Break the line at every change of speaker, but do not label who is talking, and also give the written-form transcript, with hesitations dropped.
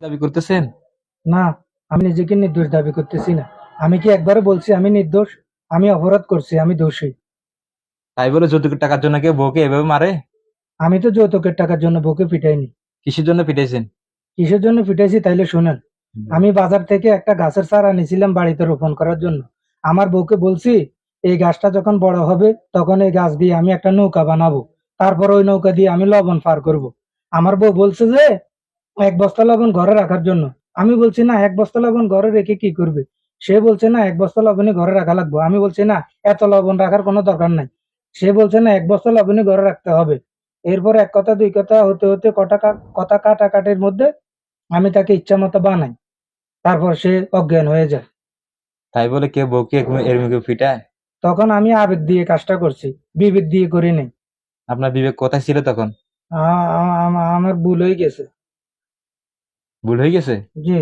দাবি করতেছেন?
না, আমি নিজেকে নির্দোষ দাবি করতেছি না। আমি কি একবারও বলছি আমি নির্দোষ? আমি অপরাধ করছি, আমি দোষী।
তাই বলে যৌতুকের টাকার জন্য কেউ বউকে এভাবে মারে?
আমি তো যৌতুকের টাকার জন্য বউকে পিটাইনি।
কিসের জন্য পিটাইছেন?
কিসের জন্য পিটাইছি তাইলে শুনেন। আমি বাজার থেকে একটা গাছের চারা আনিছিলাম বাড়িতে রোপণ করার জন্য। আমার বউকে বলছি, এই গাছটা যখন বড় হবে তখন এই গাছ দিয়ে আমি একটা নৌকা বানাবো। তারপর ওই নৌকা দিয়ে আমি লবণ পার করব। আমার বউ বলছে যে ১ বস্তা লবণ ঘরে রাখার জন্য। আমি বলছি না, ১ বস্তা লবণ ঘরে রেখে কি করবে? সে বলছে না, ১ বস্তা লবণই ঘরে রাখা লাগবে। আমি বলছি না, এত লবণ রাখার কোনো দরকার নাই। সে বলছে না, ১ বস্তা লবণই ঘরে রাখতে হবে। এরপর এক কথা দুই কথা হতে হতে কথা কাটাকাটির মধ্যে আমি তাকে ইচ্ছা মতো বানাই। তারপর সে অজ্ঞান হয়ে যায়।
তাই বলে কেউ বউকে এরকম কেউ পিটায়?
তখন আমি আবেগ দিয়ে কাজটা করছি, বিবেক দিয়ে করি নাই।
আপনার বিবেক কোথায় ছিল তখন?
আমার ভুল হয়ে গেছে।
ভুল হয়ে গেছে?
জি।